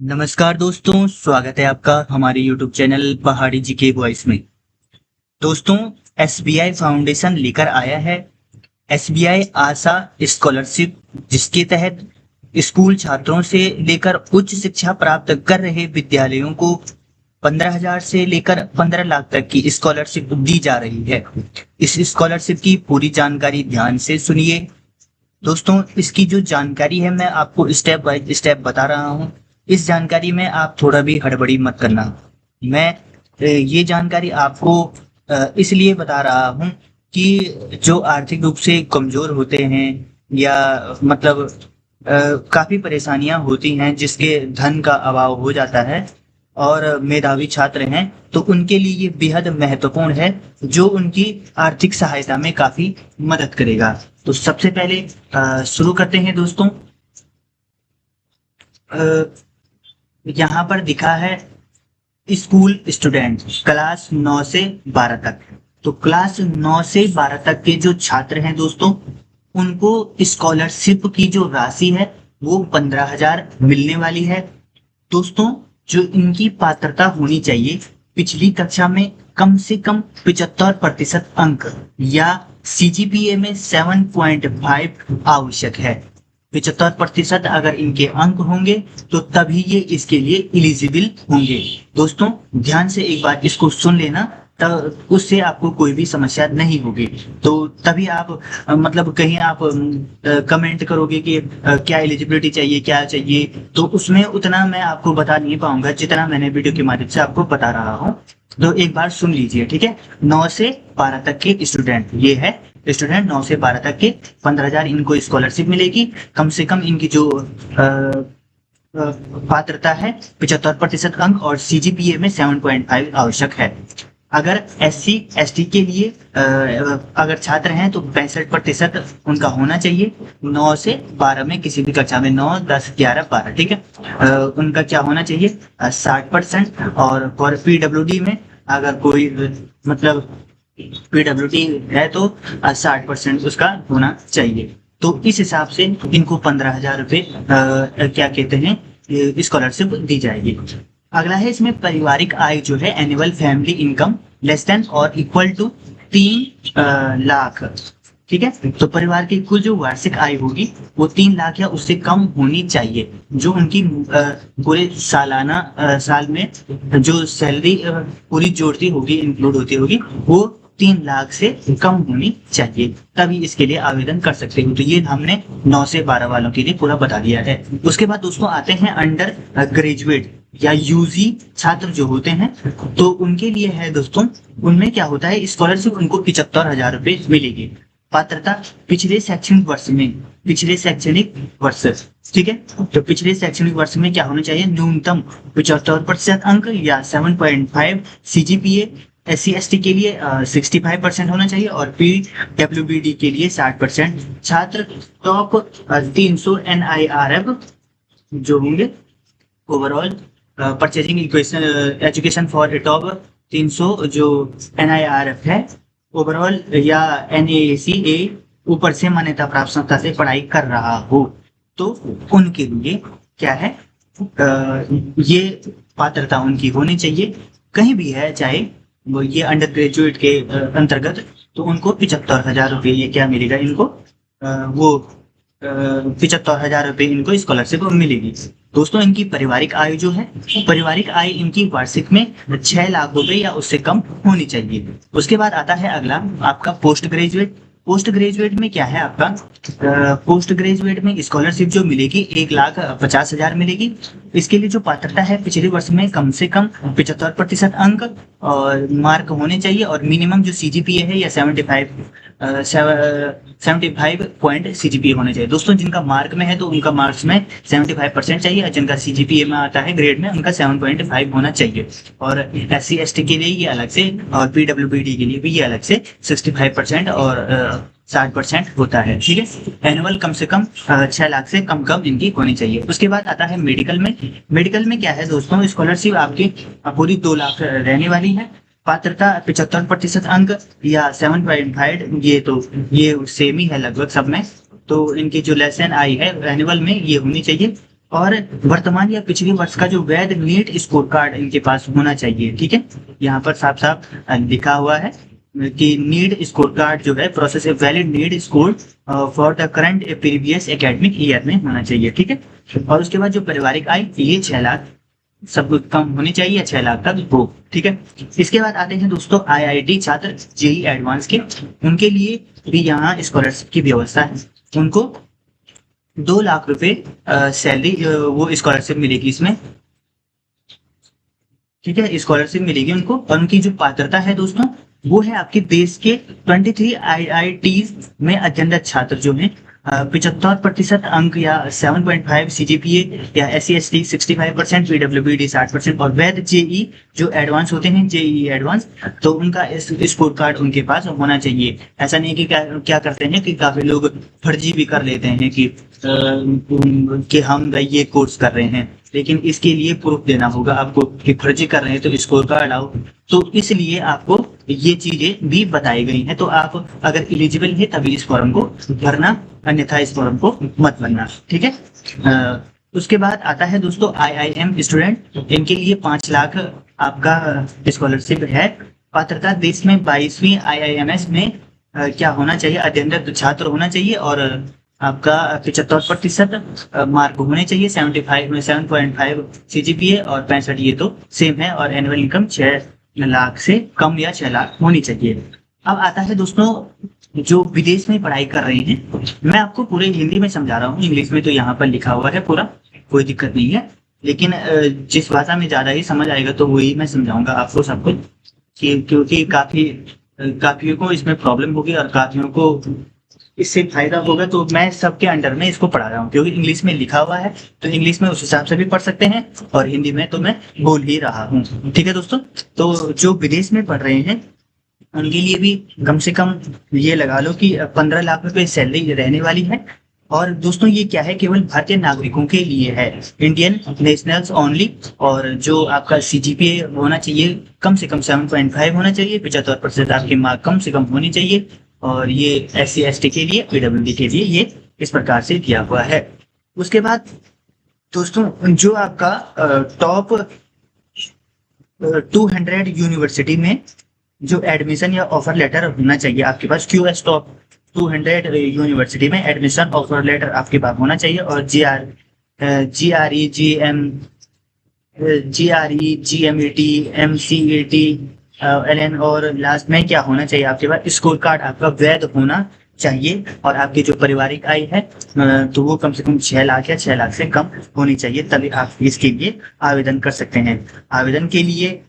नमस्कार दोस्तों, स्वागत है आपका हमारे YouTube चैनल पहाड़ी जीके वॉइस में। दोस्तों, एसबीआई फाउंडेशन लेकर आया है एसबीआई आशा स्कॉलरशिप, जिसके तहत स्कूल छात्रों से लेकर उच्च शिक्षा प्राप्त कर रहे विद्यालयों को 15,000 से लेकर 15 लाख तक की स्कॉलरशिप दी जा रही है। इस स्कॉलरशिप की पूरी जानकारी ध्यान से सुनिए। दोस्तों, इसकी जो जानकारी है मैं आपको स्टेप बाय स्टेप बता रहा हूँ। इस जानकारी में आप थोड़ा भी हड़बड़ी मत करना। मैं ये जानकारी आपको इसलिए बता रहा हूँ कि जो आर्थिक रूप से कमजोर होते हैं या मतलब काफी परेशानियां होती हैं, जिसके धन का अभाव हो जाता है और मेधावी छात्र हैं, तो उनके लिए ये बेहद महत्वपूर्ण है, जो उनकी आर्थिक सहायता में काफी मदद करेगा। तो सबसे पहले शुरू करते हैं दोस्तों। यहाँ पर दिखा है स्कूल स्टूडेंट क्लास 9 से 12 तक। तो क्लास 9 से 12 तक के जो छात्र हैं दोस्तों, उनको स्कॉलरशिप की जो राशि है वो 15,000 मिलने वाली है। दोस्तों, जो इनकी पात्रता होनी चाहिए, पिछली कक्षा में कम से कम 75% अंक या सीजीपीए में 7.5 आवश्यक है। 75% अगर इनके अंक होंगे तो तभी ये इसके लिए एलिजिबल होंगे। दोस्तों, ध्यान से एक बार इसको सुन लेना, तब उससे आपको कोई भी समस्या नहीं होगी। तो तभी आप मतलब कहीं आप कमेंट करोगे कि क्या एलिजिबिलिटी चाहिए, क्या चाहिए, तो उसमें उतना मैं आपको बता नहीं पाऊंगा जितना मैंने वीडियो के माध्यम से आपको बता रहा हूँ। तो एक बार सुन लीजिए, ठीक है। 9 से 12 तक के स्टूडेंट, ये है स्टूडेंट 9 से 12 तक के 15,000 इनको स्कॉलरशिप मिलेगी। कम से कम इनकी जो पात्रता है 75% अंक और सीजीपीए में 7.5 आवश्यक है। अगर SC ST के लिए अगर छात्र हैं तो 65% उनका होना चाहिए। 9 से 12 में किसी भी कक्षा में 9, 10, 11, 12, ठीक है। उनका क्या होना चाहिए 60%। और फॉर PWD में अगर कोई मतलब PWD है तो 60% उसका होना चाहिए। तो इस हिसाब से इनको 15,000 रुपये क्या कहते हैं स्कॉलरशिप दी जाएगी। अगला है इसमें परिवारिक आय जो है annual family income less than और इक्वल टू 3 लाख, ठीक है। तो परिवार की कुल जो वार्षिक आय होगी वो 3 लाख या उससे कम होनी चाहिए। जो उनकी पूरे सालाना साल में जो सैलरी पूरी जोड़ती होगी, इंक्लूड होती होगी, वो 3 लाख से कम होनी चाहिए, तभी इसके लिए आवेदन कर सकते हो। तो ये हमने 9 से 12 वालों के लिए पूरा बता दिया है। उसके बाद दोस्तों आते हैं अंडर ग्रेजुएट या यूजी छात्र जो होते हैं, तो उनके लिए है दोस्तों, उनमें क्या होता है स्कॉलरशिप उनको 75,000 रुपये मिलेगी। पात्रता पिछले शैक्षणिक वर्ष, ठीक है। तो पिछले शैक्षणिक वर्ष में क्या होना चाहिए, न्यूनतम 75% अंक या 7.5 सीजीपीए। SC ST के लिए 65% होना चाहिए और PWBD के लिए 60%। छात्र टॉप 300 NIRF जो होंगे, overall purchasing education for top 300 जो NIRF है ओवरऑल, या NAACA ऊपर से मान्यता प्राप्त संस्था से पढ़ाई कर रहा हो, तो उनके लिए क्या है ये पात्रता उनकी होनी चाहिए। कहीं भी है, चाहे वो ये अंडर ग्रेजुएट के अंतर्गत, तो उनको 75,000 रुपये ये क्या मिलेगा इनको, वो 75,000 रुपये इनको स्कॉलरशिप मिलेगी। दोस्तों, इनकी पारिवारिक आय जो है, पारिवारिक आय इनकी वार्षिक में 6 लाख रुपए या उससे कम होनी चाहिए। उसके बाद आता है अगला आपका पोस्ट ग्रेजुएट। पोस्ट ग्रेजुएट में क्या है आपका, पोस्ट ग्रेजुएट में स्कॉलरशिप जो मिलेगी 1,50,000 मिलेगी। इसके लिए जो पात्रता है पिछले वर्ष में कम से कम 75% अंक और मार्क होने चाहिए और मिनिमम जो सीजीपीए है या 75 पॉइंट सीजीपीए होने चाहिए। दोस्तों, जिनका मार्क में है तो उनका मार्क्स में 75% चाहिए और जिनका सीजीपीए में आता है ग्रेड में उनका 7.5 होना चाहिए। और SC ST के लिए ये अलग से और PWBD के लिए भी ये अलग से 65% और 60% होता है, ठीक है। एनुअल कम से कम 6 लाख से कम इनकी होनी चाहिए। उसके बाद आता है मेडिकल में। मेडिकल में क्या है दोस्तों, स्कॉलरशिप आपकी पूरी 2 लाख रहने वाली है। पात्रता 75% अंक या 7.5, ये सेम ही है लगभग सब में। तो इनकी जो लेसन आई है एनुअल में ये होनी चाहिए और वर्तमान या पिछले वर्ष का जो वैध नीट स्कोर कार्ड इनके पास होना चाहिए। ठीक है, यहाँ पर साफ साफ लिखा हुआ है कि नीट स्कोर कार्ड जो है process a valid NEET score for the current previous academic year में होना चाहिए। ठीक है, और उसके बाद जो पारिवारिक आय ये 6 लाख सब कम होनी चाहिए, 6 लाख तक हो। ठीक है, इसके बाद आते हैं दोस्तों आईआईटी छात्र जेई एडवांस के, उनके लिए भी यहाँ स्कॉलरशिप की व्यवस्था है। उनको 2 लाख रुपए सैलरी वो स्कॉलरशिप मिलेगी इसमें। ठीक है, स्कॉलरशिप मिलेगी उनको, और उनकी जो पात्रता है दोस्तों वो है आपके देश के 23 आईआईटीज में अध्ययनरत छात्र जो हैं 75% अंक या 7.5 सीजीपीए या SC/ST 65%, पीडब्ल्यूबीडी 60% और वैध जेई जो एडवांस होते हैं जेई एडवांस, तो उनका स्कोर कार्ड उनके पास होना चाहिए। ऐसा नहीं कि क्या करते हैं कि काफी लोग फर्जी भी कर लेते हैं कि हम ये कोर्स कर रहे हैं, लेकिन इसके लिए प्रूफ देना होगा आपको कि फर्जी कर रहे हैं तो स्कोर कार्ड आओ। तो इसलिए आपको ये चीजें भी बताई गई हैं। तो आप अगर एलिजिबल है तभी इस फॉर्म को भरना, अन्यथा इस फॉर्म को मत भरना। ठीक है, उसके बाद आता है दोस्तों IIM स्टूडेंट, इनके लिए 5 लाख आपका स्कॉलरशिप है। पात्रता देश में 22वीं IIMS में क्या होना चाहिए, अध्ययनरत छात्र होना चाहिए और आपका 75% मार्क होने चाहिए, 7.5 CGPA और 65 ये तो सेम है, और एनुअल इनकम 6 लाख से कम या 6 लाख होनी चाहिए। अब आता है दोस्तों जो विदेश में पढ़ाई कर रहे हैं, मैं आपको पूरे हिंदी में समझा रहा हूँ, इंग्लिश में तो यहाँ पर लिखा हुआ है पूरा, कोई दिक्कत नहीं है, लेकिन जिस भाषा में ज्यादा ही समझ आएगा तो वही मैं समझाऊंगा आपको सब कुछ, क्योंकि काफियों को इसमें प्रॉब्लम होगी और काफियों को इससे फायदा होगा। तो मैं सबके अंडर में इसको पढ़ा रहा हूँ, क्योंकि इंग्लिश में लिखा हुआ है तो इंग्लिश में उस हिसाब से भी पढ़ सकते हैं, और हिंदी में तो मैं बोल ही रहा हूँ। ठीक है दोस्तों, तो जो विदेश में पढ़ रहे हैं उनके लिए भी कम से कम ये लगा लो कि 15 लाख रुपए सैलरी रहने वाली है। और दोस्तों ये क्या है, केवल भारतीय नागरिकों के लिए है, इंडियन नेशनल्स ओनली। और जो आपका CGPA होना चाहिए कम से कम 7.5 होना चाहिए, 75% आपके मार्क कम से कम होनी चाहिए, और ये SC/ST के लिए, PWD के लिए ये इस प्रकार से दिया हुआ है। उसके बाद दोस्तों जो आपका टॉप 200 यूनिवर्सिटी में जो एडमिशन या ऑफर लेटर होना चाहिए आपके पास, QS टॉप 200 यूनिवर्सिटी में एडमिशन ऑफर लेटर आपके पास होना चाहिए, और GRE, GMAT, MCAT, LN, और लास्ट में क्या होना चाहिए आपके पास, स्कोर कार्ड आपका वैध होना चाहिए, और आपकी जो पारिवारिक आय है तो वो कम से कम 6 लाख या 6 लाख से कम होनी चाहिए, तभी आप इसके लिए आवेदन कर सकते हैं। आवेदन के लिए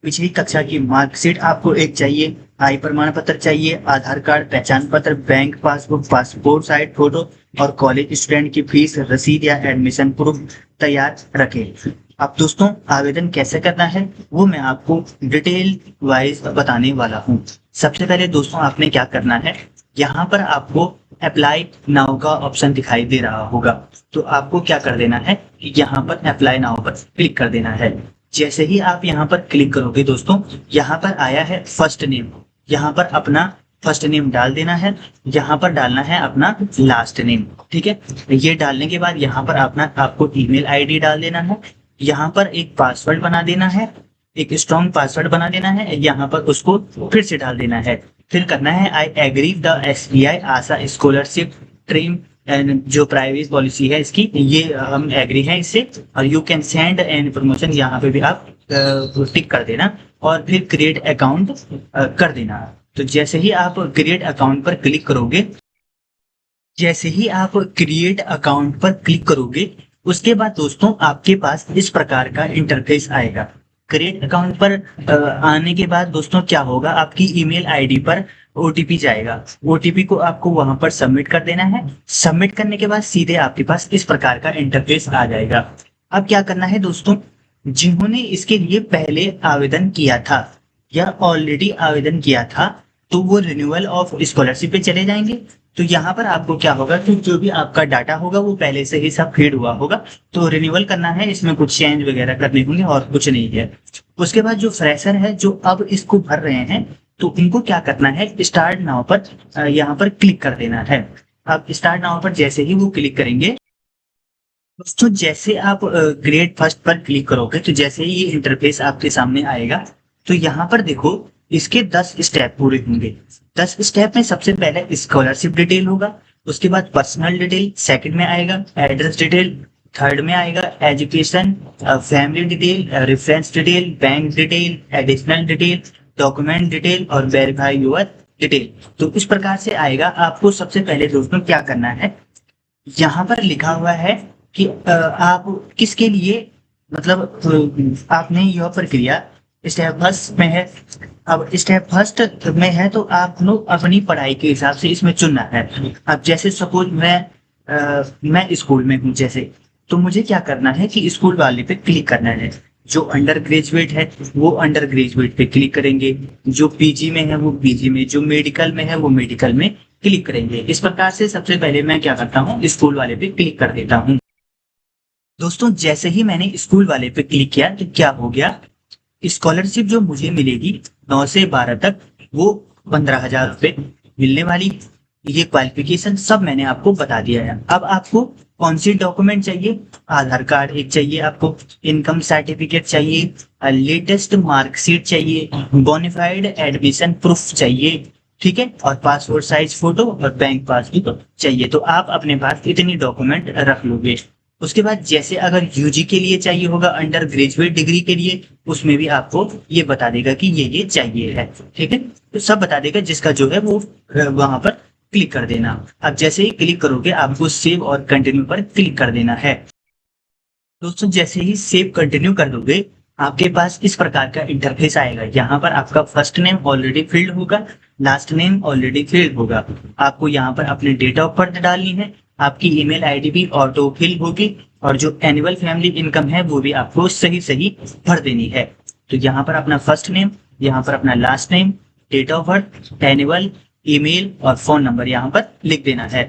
पिछली कक्षा की मार्कशीट आपको एक चाहिए, आय प्रमाण पत्र चाहिए, आधार कार्ड, पहचान पत्र, bank passbook, passport size photo, और कॉलेज स्टूडेंट की फीस रसीद या एडमिशन प्रूफ तैयार रखें। अब दोस्तों आवेदन कैसे करना है वो मैं आपको डिटेल वाइज बताने वाला हूँ। सबसे पहले दोस्तों आपने क्या करना है, यहाँ पर आपको अप्लाई नाउ का ऑप्शन दिखाई दे रहा होगा, तो आपको क्या कर देना है, यहाँ पर अप्लाई नाउ पर क्लिक कर देना है। जैसे ही आप यहाँ पर क्लिक करोगे दोस्तों, यहाँ पर आया है फर्स्ट नेम, यहाँ पर अपना फर्स्ट नेम डाल देना है, यहाँ पर डालना है अपना लास्ट नेम। ठीक है, ये डालने के बाद यहाँ पर आपको ईमेल आईडी डाल देना है, यहाँ पर एक पासवर्ड बना देना है, एक स्ट्रॉन्ग पासवर्ड बना देना है, यहाँ पर उसको फिर से डाल देना है। फिर करना है I agree the SBI Asha scholarship stream जो प्राइवेट पॉलिसी है इसकी, ये हम एग्री हैं इससे, और you can send an promotion, यहाँ पे भी आप टिक कर देना, और फिर क्रिएट अकाउंट कर देना। तो जैसे ही आप क्रिएट अकाउंट पर क्लिक करोगे, उसके बाद दोस्तों आपके पास इस प्रकार का इंटरफेस आएगा। क्रिएट अकाउंट पर आने के बाद दोस्तों क्या होगा, आपकी ईमेल आईडी पर OTP जाएगा, OTP को आपको वहां पर सबमिट कर देना है। सबमिट करने के बाद सीधे आपके पास इस प्रकार का इंटरफेस आ जाएगा। अब क्या करना है दोस्तों, जिन्होंने इसके लिए पहले आवेदन किया था या ऑलरेडी आवेदन किया था, तो वो रिन्यूअल ऑफ स्कॉलरशिप पे चले जाएंगे। तो यहाँ पर आपको क्या होगा कि जो भी आपका डाटा होगा वो पहले से ही सब फीड हुआ होगा, तो रिन्यूअल करना है, इसमें कुछ चेंज वगैरह करने होंगे और कुछ नहीं है। उसके बाद जो फ्रेशर है जो अब इसको भर रहे हैं, तो उनको क्या करना है, स्टार्ट नाउ पर यहाँ पर क्लिक कर देना है। अब स्टार्ट नाउ पर जैसे ही वो क्लिक करेंगे, दोस्तों जैसे आप ग्रेड फर्स्ट पर क्लिक करोगे तो जैसे ही ये इंटरफेस आपके सामने आएगा, तो यहाँ पर देखो इसके 10 स्टेप पूरे होंगे। 10 स्टेप में सबसे पहले स्कॉलरशिप डिटेल होगा, उसके बाद पर्सनल डिटेल सेकंड में आएगा, एड्रेस डिटेल थर्ड में आएगा, education, family detail, reference detail, bank detail, additional detail, document detail और वेरीफाई योर डिटेल। तो इस प्रकार से आएगा। आपको सबसे पहले दोस्तों क्या करना है, यहाँ पर लिखा हुआ है कि आप किसके लिए, मतलब आपने यह प्रक्रिया स्टेप फर्स्ट में है। अब स्टेप फर्स्ट में है तो आप लोग अपनी पढ़ाई के हिसाब से इसमें चुनना है। अब जैसे सपोज मैं स्कूल में हूँ जैसे, तो मुझे क्या करना है कि स्कूल वाले पे क्लिक करना है। जो अंडर ग्रेजुएट है वो अंडर ग्रेजुएट पे क्लिक करेंगे, जो पीजी में है वो पीजी में, जो मेडिकल में है वो मेडिकल में क्लिक करेंगे। इस प्रकार से सबसे पहले मैं क्या करता हूँ, स्कूल वाले पे क्लिक कर देता हूँ। दोस्तों जैसे ही मैंने स्कूल वाले पे क्लिक किया तो क्या हो गया, स्कॉलरशिप जो मुझे मिलेगी 9 से 12 तक, वो 15,000 रुपये मिलने वाली। ये क्वालिफिकेशन सब मैंने आपको बता दिया है। अब आपको कौन सी डॉक्यूमेंट चाहिए, आधार कार्ड एक चाहिए आपको, इनकम सर्टिफिकेट चाहिए, लेटेस्ट मार्कशीट चाहिए, बोनाफाइड एडमिशन प्रूफ चाहिए, ठीक है, और पासपोर्ट साइज फोटो और बैंक पासबुक चाहिए। तो आप अपने पास इतनी डॉक्यूमेंट रख लोगे। उसके बाद जैसे अगर यूजी के लिए चाहिए होगा, अंडर ग्रेजुएट डिग्री के लिए, उसमें भी आपको ये बता देगा कि ये चाहिए है, ठीक है। तो सब बता देगा, जिसका जो है वो वहां पर क्लिक कर देना। अब जैसे ही क्लिक करोगे आपको सेव और कंटिन्यू पर क्लिक कर देना है। दोस्तों जैसे ही सेव कंटिन्यू कर दोगे आपके पास इस प्रकार का इंटरफेस आएगा। यहाँ पर आपका फर्स्ट नेम ऑलरेडी फिल्ड होगा, लास्ट नेम ऑलरेडी फिल्ड होगा। आपको यहाँ पर अपनी डेट ऑफ बर्थ डालनी है, आपकी ईमेल आईडी भी ऑटो फिल होगी, और जो एनुअल फैमिली इनकम है वो भी आपको सही सही भर देनी है। तो यहाँ पर अपना फर्स्ट नेम, यहाँ पर अपना last name, date of birth, annual, email और फोन नंबर यहाँ पर लिख देना है।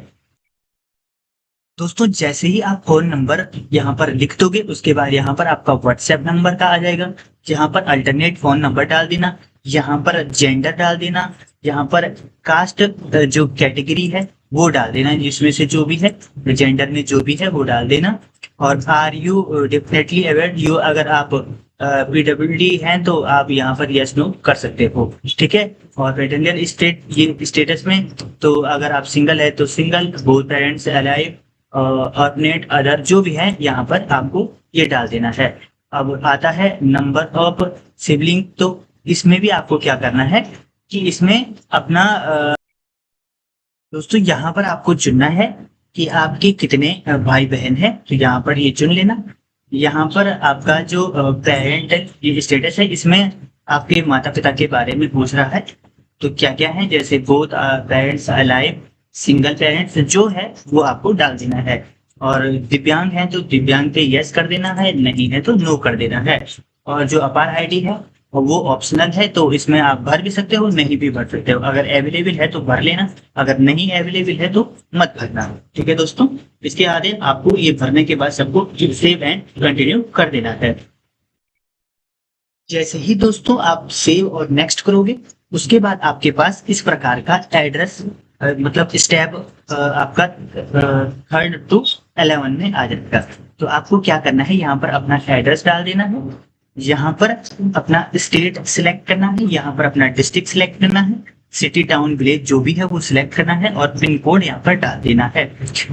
दोस्तों जैसे ही आप फोन नंबर यहाँ पर लिख दोगे उसके बाद यहाँ पर आपका व्हाट्सएप नंबर का आ जाएगा। यहाँ पर अल्टरनेट फोन नंबर डाल देना, यहाँ पर जेंडर डाल देना, यहाँ पर कास्ट जो कैटेगरी है वो डाल देना, जिसमें से जो भी है जेंडर में जो भी है वो डाल देना। और are you definitely aware you, अगर आप पीडब्ल्यूडी हैं तो आप यहाँ पर यस नो कर सकते हो, ठीक है। और पेटेंशियल स्टेट, ये स्टेटस में तो अगर आप सिंगल है तो single, both parents alive, ordinate other जो भी है यहाँ पर आपको ये डाल देना है। अब आता है नंबर ऑफ सिबलिंग, तो इसमें भी आपको क्या करना है कि इसमें अपना दोस्तों यहाँ पर आपको चुनना है कि आपके कितने भाई बहन हैं, तो यहाँ पर ये चुन लेना। यहाँ पर आपका जो पेरेंट स्टेटस है इसमें आपके माता पिता के बारे में पूछ रहा है, तो क्या क्या है, जैसे both parents alive, single parents जो है वो आपको डाल देना है। और दिव्यांग है तो दिव्यांग पे यस कर देना है, नहीं है तो नो कर देना है। और जो अपार आईडी है वो ऑप्शनल है, तो इसमें आप भर भी सकते हो, नहीं भी भर सकते हो। अगर अवेलेबल है तो भर लेना, अगर नहीं अवेलेबल है तो मत भरना, ठीक है दोस्तों। इसके आगे आपको ये भरने के बाद सबको सेव एंड कंटिन्यू कर देना है। जैसे ही दोस्तों आप सेव और नेक्स्ट करोगे उसके बाद आपके पास इस प्रकार का एड्रेस, मतलब स्टेप आपका 3rd to 11 में आ जाएगा। तो आपको क्या करना है, यहाँ पर अपना एड्रेस डाल देना है, यहाँ पर अपना स्टेट सिलेक्ट करना है, यहाँ पर अपना डिस्ट्रिक्ट सिलेक्ट करना है, सिटी टाउन विलेज जो भी है वो सिलेक्ट करना है, और पिन कोड यहाँ पर डाल देना है।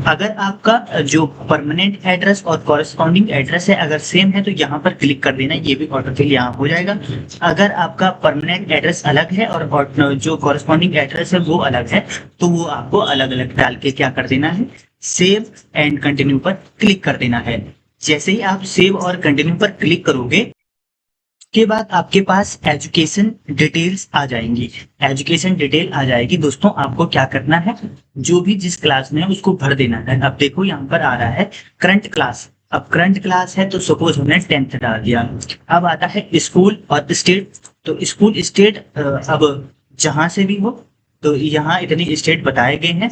अगर आपका जो परमानेंट एड्रेस और कॉरेस्पॉन्डिंग एड्रेस है अगर सेम है तो यहाँ पर क्लिक कर देना, ये भी ऑटोफिल यहाँ हो जाएगा। अगर आपका परमानेंट एड्रेस अलग है और जो कॉरेस्पॉन्डिंग एड्रेस है वो अलग है, तो वो आपको अलग अलग डाल के क्या कर देना है, सेव एंड कंटिन्यू पर क्लिक कर देना है। जैसे ही आप सेव और कंटिन्यू पर क्लिक करोगे के बाद आपके पास एजुकेशन डिटेल्स आ जाएंगी। एजुकेशन डिटेल आ जाएगी दोस्तों, आपको क्या करना है, जो भी जिस क्लास में है उसको भर देना है। अब देखो यहाँ पर आ रहा है करंट क्लास। अब करंट क्लास है तो सपोज हमने 10th डाल दिया। अब आता है स्कूल और स्टेट, तो स्कूल स्टेट अब जहां से भी हो, तो यहाँ इतने स्टेट बताए गए हैं,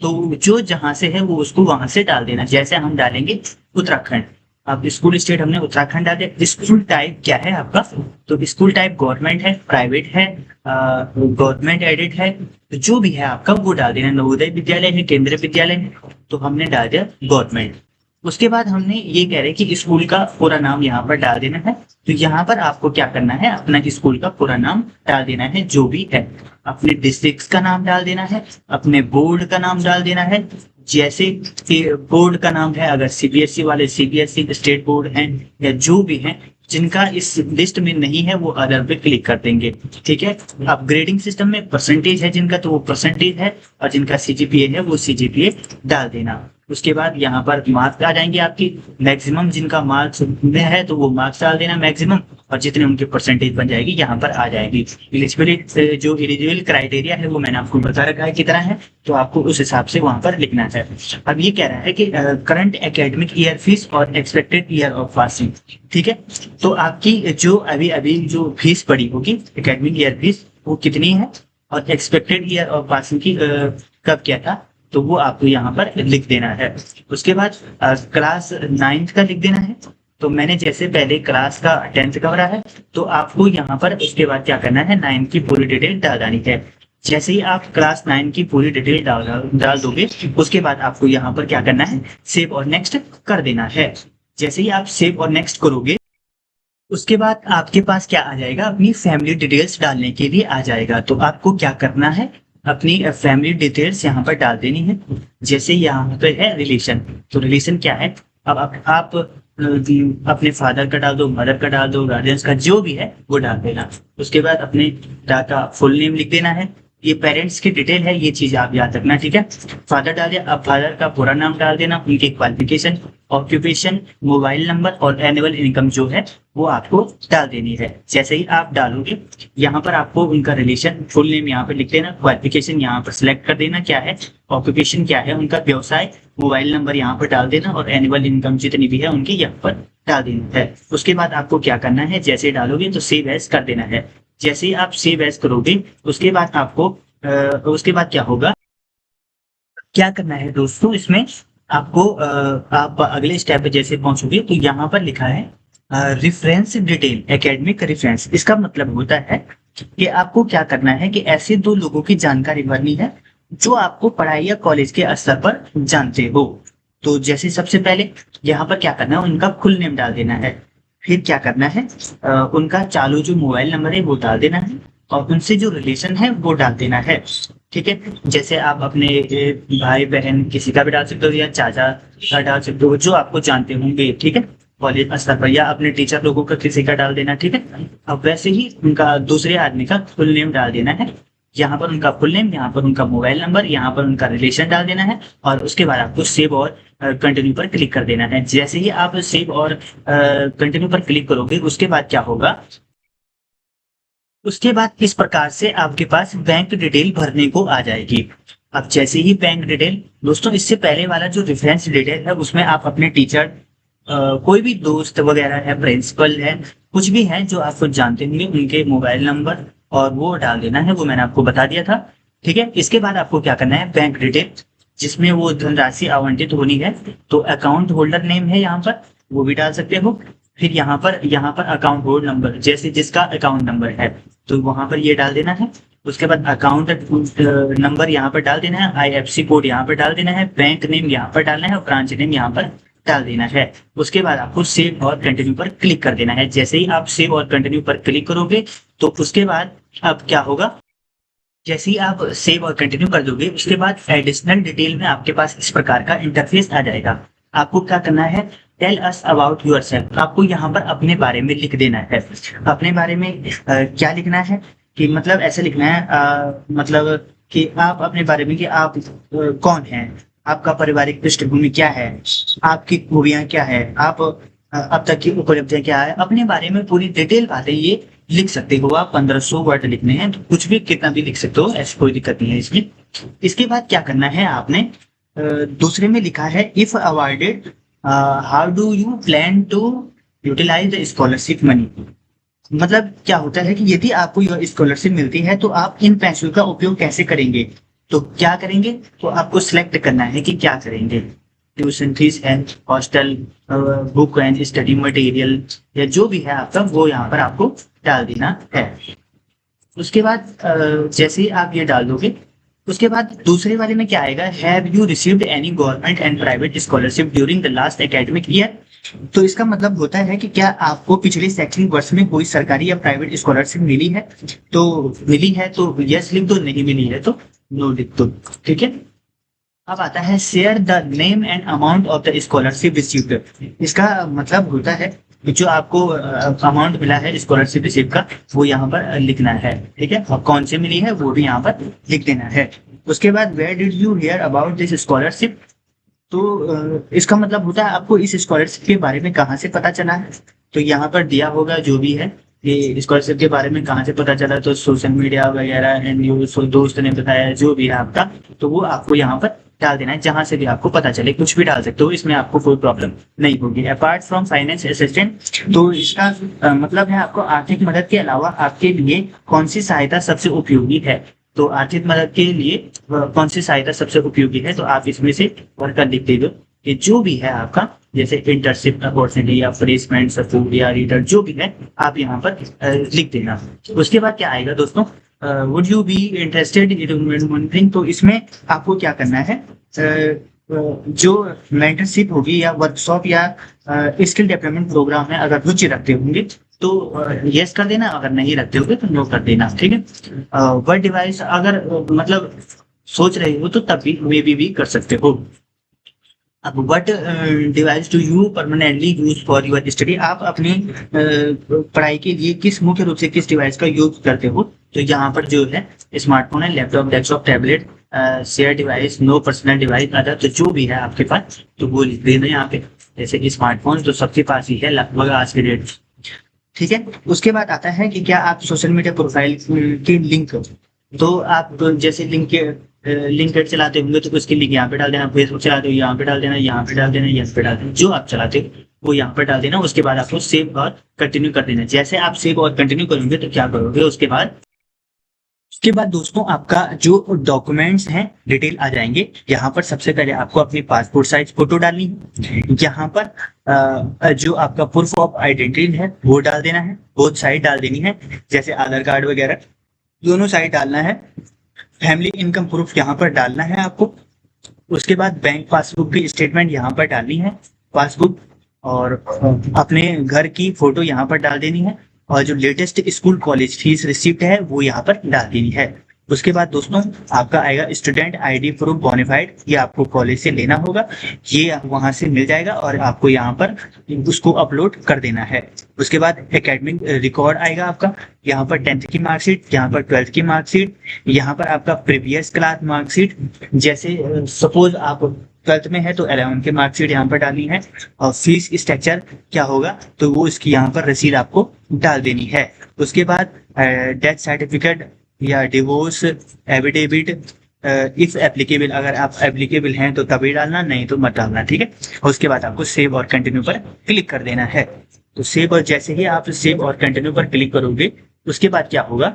तो जो जहां से है वो उसको वहां से डाल देना। जैसे हम डालेंगे उत्तराखंड, अब स्कूल स्टेट हमने उत्तराखंड डाल दिया। स्कूल टाइप क्या है आपका, तो स्कूल टाइप गवर्नमेंट है, प्राइवेट है, गवर्नमेंट एडेड है, तो जो भी है आपका वो डाल देना। नवोदय विद्यालय है, केंद्रीय विद्यालय है, तो हमने डाल दिया गवर्नमेंट। उसके बाद हमने ये कह रहे हैं कि स्कूल का पूरा नाम यहाँ पर डाल देना है। तो यहाँ पर आपको क्या करना है, अपना स्कूल का पूरा नाम डाल देना है जो भी है। अपने डिस्ट्रिक्ट का नाम डाल देना है, अपने बोर्ड का नाम डाल देना है। जैसे कि बोर्ड का नाम है, अगर सीबीएसई वाले सीबीएसई स्टेट बोर्ड हैं या जो भी हैं, जिनका इस लिस्ट में नहीं है वो अदर पे क्लिक कर देंगे। ठीक है। अब ग्रेडिंग सिस्टम में परसेंटेज है जिनका, तो वो परसेंटेज है, और जिनका सीजीपीए है वो सीजीपीए डाल देना। उसके बाद यहाँ पर मार्क्स आ जाएंगे आपकी। मैक्सिमम जिनका मार्क्स में है तो वो मार्क्स डाल देना मैक्सिमम, और जितने उनके परसेंटेज बन जाएगी यहाँ पर आ जाएगी। एलिजिबिलिटी जो एलिजिबल क्राइटेरिया है वो मैंने आपको बता रखा है कितना है, तो आपको उस हिसाब से वहां पर लिखना है। अब ये कह रहा है कि करंट एकेडमिक ईयर फीस और एक्सपेक्टेड ईयर ऑफ पासिंग। ठीक है। तो आपकी जो अभी अभी जो फीस पड़ी होगी एकेडमिक ईयर फीस वो कितनी है, और एक्सपेक्टेड ईयर ऑफ पासिंग की कब क्या था, तो वो आपको यहाँ पर लिख देना है। उसके बाद क्लास 9th का लिख देना है। तो मैंने जैसे पहले क्लास का 10th का भरा है, तो आपको यहाँ पर उसके बाद क्या करना है, 9 की पूरी डिटेल डाल देनी है। जैसे ही आप क्लास 9 की पूरी डिटेल डाल दोगे, उसके बाद आपको यहाँ पर क्या करना है, सेव और नेक्स्ट कर देना है। जैसे ही आप सेव और नेक्स्ट करोगे, उसके बाद आपके पास क्या आ जाएगा, अपनी फैमिली डिटेल्स डालने के लिए आ जाएगा। तो आपको क्या करना है, अपनी फैमिली डिटेल्स यहाँ पर डाल देनी है। जैसे यहाँ पे है रिलेशन, तो रिलेशन क्या है, अब आप अपने फादर का डाल दो, मदर का डाल दो, गार्जियंस का जो भी है वो डाल देना। उसके बाद अपने का फुल नेम लिख देना है। ये पेरेंट्स की डिटेल है, ये चीज आप याद रखना। ठीक है। फादर डाल दिया, अब फादर का पूरा नाम डाल देना, उनकी क्वालिफिकेशन, ऑक्यूपेशन, मोबाइल नंबर और एनुअल इनकम जो है वो आपको डाल देनी है। जैसे ही आप डालोगे, यहाँ पर आपको उनका रिलेशन, फुल नेम यहाँ पे लिख देना, क्वालिफिकेशन यहाँ पर सिलेक्ट कर देना क्या है, ऑक्यूपेशन क्या है उनका, व्यवसाय, मोबाइल नंबर यहाँ पर डाल देना, और एनुअल इनकम जितनी भी है उनकी यहाँ पर डाल देना है। उसके बाद आपको क्या करना है, जैसे डालोगे तो सेव एज कर देना है। जैसे ही आप सेव एज करोगे, उसके बाद आपको उसके बाद क्या होगा, क्या करना है दोस्तों, इसमें आपको आप अगले स्टेप पे जैसे पहुंचोगे तो यहाँ पर लिखा है रेफरेंस डिटेल, एकेडमिक रेफरेंस। इसका मतलब होता है कि आपको क्या करना है कि ऐसे दो लोगों की जानकारी भरनी है जो आपको पढ़ाई या कॉलेज के स्तर पर जानते हो। तो जैसे सबसे पहले यहाँ पर क्या करना है, उनका फुल नेम डाल देना है। फिर क्या करना है, उनका चालू जो मोबाइल नंबर है वो डाल देना है, और उनसे जो रिलेशन है वो डाल देना है। ठीक है। जैसे आप अपने भाई बहन किसी का भी डाल सकते हो, या चाचा का डाल सकते हो, जो आपको जानते होंगे। ठीक है। कॉलेज स्तर पर, या अपने टीचर लोगों का किसी का डाल देना। ठीक है। अब वैसे ही उनका दूसरे आदमी का फुल नेम डाल देना है। यहाँ पर उनका फुल नेम, यहाँ पर उनका मोबाइल नंबर, यहाँ पर उनका रिलेशन डाल देना है, और उसके बाद आपको सेव और कंटिन्यू पर क्लिक कर देना है। जैसे ही आप सेव और कंटिन्यू पर क्लिक करोगे, उसके बाद क्या होगा, उसके बाद इस प्रकार से आपके पास बैंक डिटेल भरने को आ जाएगी। अब जैसे ही बैंक डिटेल, दोस्तों इससे पहले वाला जो रेफरेंस डिटेल है उसमें आप अपने टीचर, कोई भी दोस्त वगैरह है, प्रिंसिपल है, कुछ भी है जो आपको जानते होंगे, उनके मोबाइल नंबर और वो डाल देना है। वो मैंने आपको बता दिया था। ठीक है। इसके बाद आपको क्या करना है, बैंक डिटेल जिसमें वो धनराशि आवंटित होनी है, तो अकाउंट होल्डर नेम है यहाँ पर, वो भी डाल सकते हो। फिर यहाँ पर अकाउंट होल्ड नंबर, जैसे जिसका अकाउंट नंबर है तो वहां पर ये डाल देना है। उसके बाद अकाउंट नंबर यहाँ पर डाल देना है, आईएफएससी कोड यहाँ पर डाल देना है, बैंक नेम यहाँ पर डालना है, और ब्रांच नेम यहाँ पर डाल देना है। उसके बाद आपको सेव और कंटिन्यू पर क्लिक कर देना है। जैसे ही आप सेव और कंटिन्यू पर क्लिक करोगे, तो उसके बाद अब क्या होगा, जैसे ही आप सेव और कंटिन्यू कर दोगे, उसके बाद एडिशनल डिटेल में आपके पास इस प्रकार का इंटरफेस आ जाएगा। आपको क्या करना है, टेल अस अबाउट योरसेल्फ। आपको यहाँ पर अपने बारे में लिख देना है। अपने बारे में क्या लिखना है, कि मतलब ऐसे लिखना है, मतलब कि आप अपने बारे में, कि आप कौन हैं, आपका पारिवारिक पृष्ठभूमि क्या है, आपकी खूबियां क्या है, आप अब तक की उपलब्धियां क्या है, अपने बारे में पूरी डिटेल बातें ये लिख सकते हो आप। 1500 वर्ड लिखने हैं, तो कुछ भी कितना भी लिख सकते हो, ऐसी कोई दिक्कत नहीं है इसमें। इसके बाद क्या करना है, आपने दूसरे में लिखा है if awarded how do you plan to utilise the scholarship money. मतलब क्या होता है कि यदि आपको यह स्कॉलरशिप मिलती है तो आप इन पैसों का उपयोग कैसे करेंगे। तो क्या करेंगे, तो आपको सिलेक्ट करना है कि क्या करेंगे। ट्यूशन फीस है, hostel, book and study material, या जो भी है आपका वो यहाँ पर आपको डाल देना है। उसके बाद जैसे ही आप ये डाल दोगे, उसके बाद दूसरे वाले में क्या आएगा, have you received any government and private scholarship during the last academic year. तो इसका मतलब होता है कि क्या आपको पिछले शैक्षणिक वर्ष में कोई सरकारी या प्राइवेट स्कॉलरशिप मिली है, तो मिली है तो यस लिख दो, नहीं मिली है तो नो लिख दो। ठीक है। अब आता है share the name and amount of the scholarship received. इसका मतलब होता है कि जो आपको अमाउंट मिला है स्कॉलरशिप रिसीव का वो यहाँ पर लिखना है। ठीक है। और कौन से मिली है वो भी यहाँ पर लिख देना है। उसके बाद where did you hear about this scholarship. तो इसका मतलब होता है आपको इस स्कॉलरशिप के बारे में कहाँ से पता चला है। तो यहाँ पर दिया होगा जो भी है, ये स्कॉलरशिप के बारे में कहाँ से पता चला, तो सोशल मीडिया वगैरह, न्यूज, दोस्त ने बताया, जो भी है आपका, तो वो आपको यहाँ पर डाल देना है। जहां से भी आपको पता चले कुछ भी डाल सकते हो, इसमें आपको कोई प्रॉब्लम नहीं होगी। अपार्ट फ्रॉम फाइनेंस असिस्टेंट, तो इसका मतलब है आपको आर्थिक मदद के अलावा आपके लिए कौन सी सहायता सबसे उपयोगी है। तो आर्थिक मदद के लिए कौन सी सहायता सबसे उपयोगी है, तो आप इसमें से वर्कर लिख दीजिए कि जो भी है आपका, जैसे इंटर्नशिप अपॉर्चुनिटी या प्लेसमेंट सपोर्ट या रीडर, जो भी है आप यहाँ पर लिख देना। उसके बाद क्या आएगा दोस्तों, would you be interested in monitoring. तो इसमें आपको क्या करना है, जो मेंटरशिप होगी या वर्कशॉप या स्किल डेवलपमेंट प्रोग्राम है, अगर रुचि रखते होंगे तो यस कर देना, अगर नहीं रखते होंगे तो नो कर देना। ठीक है। वर्ड डिवाइस अगर मतलब सोच रहे हो तो तब भी मे भी कर सकते हो। अब what device do you permanently use for your study, आप अपनी पढ़ाई के लिए किस मुख्य रूप से किस डिवाइस का यूज करते हो। तो यहाँ पर जो है स्मार्टफोन है, laptop, desktop, tablet, share device, no personal device other, तो जो भी है आपके पास तो वो लिख देना यहाँ पे। जैसे स्मार्टफोन तो सबके पास ही है लगभग आज के डेट। ठीक है। उसके बाद आता है कि क्या आप सोशल मीडिया प्रोफाइल के लिंक, तो आप जैसे लिंक्डइन चलाते होंगे तो उसके लिंक यहाँ पे डाल देना, फेसबुक चलाते हो यहाँ पे डाल देना, यहाँ पे डाल देना, यहाँ पे डाल देना, जो आप चलाते हो वो यहाँ पर डाल देना। उसके बाद आपको सेव और कंटिन्यू कर देना। जैसे आप सेव और कंटिन्यू करोगे तो क्या करोगे, उसके बाद दोस्तों आपका जो डॉक्यूमेंट्स हैं डिटेल आ जाएंगे। यहाँ पर सबसे पहले आपको अपनी पासपोर्ट साइज फोटो डालनी है। यहाँ पर जो आपका प्रूफ ऑफ आइडेंटिटी है वो डाल देना है, बोथ साइड डाल देनी है, जैसे आधार कार्ड वगैरह दोनों साइड डालना है। फैमिली इनकम प्रूफ यहाँ पर डालना है आपको। उसके बाद बैंक पासबुक की स्टेटमेंट यहाँ पर डालनी है, पासबुक, और अपने घर की फोटो यहाँ पर डाल देनी है, और जो latest school college fees receipt है वो यहाँ पर डाल देनी है। उसके बाद दोस्तों आपका आएगा स्टूडेंट आईडी प्रूफ बोनाफाइड, ये आपको कॉलेज से लेना होगा, ये वहां से मिल जाएगा और आपको यहाँ पर उसको अपलोड कर देना है। उसके बाद एकेडमिक रिकॉर्ड आएगा आपका, यहाँ पर 10th की मार्कशीट, यहाँ पर 12th की मार्कशीट, यहाँ पर आपका प्रीवियस क्लास मार्कशीट, जैसे सपोज आप 12th में है तो 11 की मार्कशीट यहाँ पर डालनी है। और फीस स्ट्रक्चर क्या होगा तो वो इसकी यहाँ पर रसीद आपको डाल देनी है। उसके बाद डेथ सर्टिफिकेट या डिवोर्स एफिडेविट इफ एप्लीकेबल, अगर आप एप्लीकेबल हैं तो तभी डालना, नहीं तो मत डालना। ठीक है। उसके बाद आपको सेव और कंटिन्यू पर क्लिक कर देना है। तो सेव, और जैसे ही आप सेव और कंटिन्यू पर क्लिक करोगे उसके बाद क्या होगा,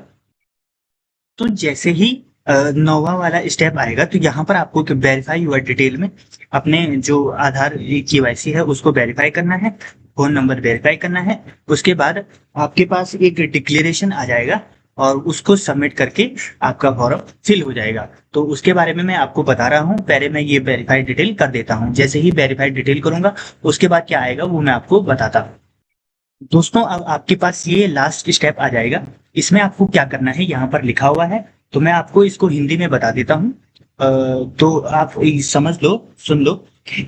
तो जैसे ही नौवा वाला स्टेप आएगा तो यहाँ पर आपको वेरीफाई यूर डिटेल में अपने जो आधार KYC है उसको वेरीफाई करना है, फोन नंबर वेरीफाई करना है। उसके बाद आपके पास एक डिक्लेरेशन आ जाएगा और उसको सबमिट करके आपका फॉर्म फिल हो जाएगा। तो उसके बारे में मैं आपको बता रहा हूँ, पहले मैं ये वेरीफाइड डिटेल कर देता हूँ। जैसे ही वेरीफाइड डिटेल करूंगा उसके बाद क्या आएगा वो मैं आपको बताता हूँ। दोस्तों अब आपके पास ये लास्ट स्टेप आ जाएगा, इसमें आपको क्या करना है यहाँ पर लिखा हुआ है, तो मैं आपको इसको हिंदी में बता देता हूँ, तो आप समझ लो, सुन लो।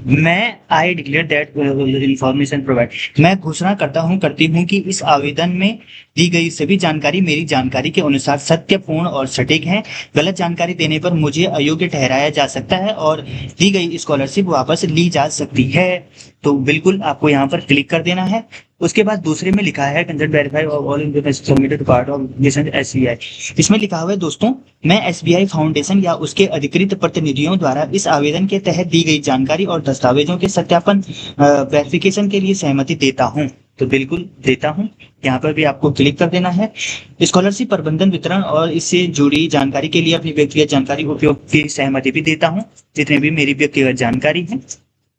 मैं I declare that information provide, मैं घोषणा करती हूँ कि इस आवेदन में दी गई सभी जानकारी मेरी जानकारी के अनुसार सत्य, पूर्ण और सटीक है। गलत जानकारी देने पर मुझे अयोग्य ठहराया जा सकता है और दी गई स्कॉलरशिप वापस ली जा सकती है। तो बिल्कुल आपको यहाँ पर क्लिक कर देना है। उसके बाद दूसरे में लिखा है consent verify all information submitted part of mission SBI। इसमें लिखा हुआ है दोस्तों, मैं SBI फाउंडेशन या उसके अधिकृत प्रतिनिधियों द्वारा इस आवेदन के तहत दी गई जानकारी और दस्तावेजों के सत्यापन वेरिफिकेशन के लिए सहमति देता हूं। तो बिल्कुल देता हूं, यहाँ पर भी आपको क्लिक कर देना है। स्कॉलरशिप प्रबंधन वितरण और इससे जुड़ी जानकारी के लिए अपनी व्यक्तिगत जानकारी उपयोग की सहमति भी देता हूँ, जितने भी मेरी व्यक्तिगत जानकारी है।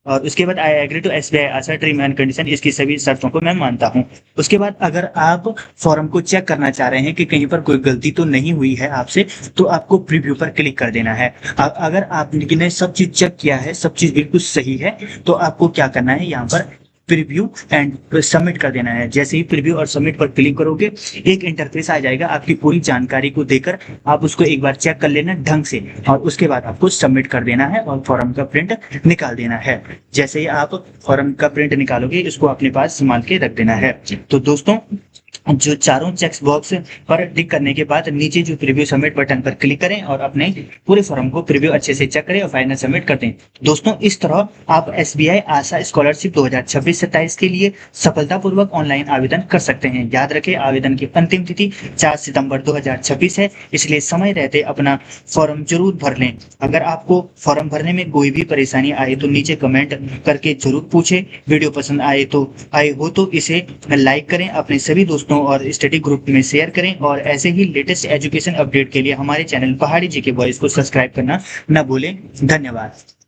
और उसके बाद I agree to SBI Asha term and condition, इसकी सभी शर्तों को मैं मानता हूँ। उसके बाद अगर आप फॉर्म को चेक करना चाह रहे हैं कि कहीं पर कोई गलती तो नहीं हुई है आपसे, तो आपको प्रीव्यू पर क्लिक कर देना है। अगर आपने सब चीज चेक किया है, सब चीज बिल्कुल सही है, तो आपको क्या करना है, यहाँ पर प्रीव्यू एंड सबमिट कर देना है। जैसे ही प्रीव्यू और सबमिट पर क्लिक करोगे, एक इंटरफेस आ जाएगा, आपकी पूरी जानकारी को देकर आप उसको एक बार चेक कर लेना ढंग से, और उसके बाद आपको सबमिट कर देना है और फॉर्म का प्रिंट निकाल देना है। जैसे ही आप फॉर्म का प्रिंट निकालोगे, इसको अपने पास संभाल के रख देना है। तो दोस्तों, जो चारों चेक बॉक्स पर टिक करने के बाद नीचे जो प्रीव्यू सबमिट बटन पर क्लिक करें और अपने पूरे फॉर्म को प्रीव्यू अच्छे से चेक करें और फाइनल सबमिट कर दें। दोस्तों, इस तरह आप एसबीआई आशा स्कॉलरशिप 2026-27 के लिए सफलतापूर्वक ऑनलाइन आवेदन कर सकते हैं। याद रखें, आवेदन की अंतिम तिथि 4 सितंबर 2026 है, इसलिए समय रहते अपना फॉर्म जरूर भर लें। अगर आपको फॉर्म भरने में कोई भी परेशानी आए तो नीचे कमेंट करके जरूर पूछें। वीडियो पसंद आए तो इसे लाइक करें, अपने सभी दोस्तों और स्टडी ग्रुप में शेयर करें, और ऐसे ही लेटेस्ट एजुकेशन अपडेट के लिए हमारे चैनल पहाड़ी जीके बॉयज को सब्सक्राइब करना न भूलें। धन्यवाद।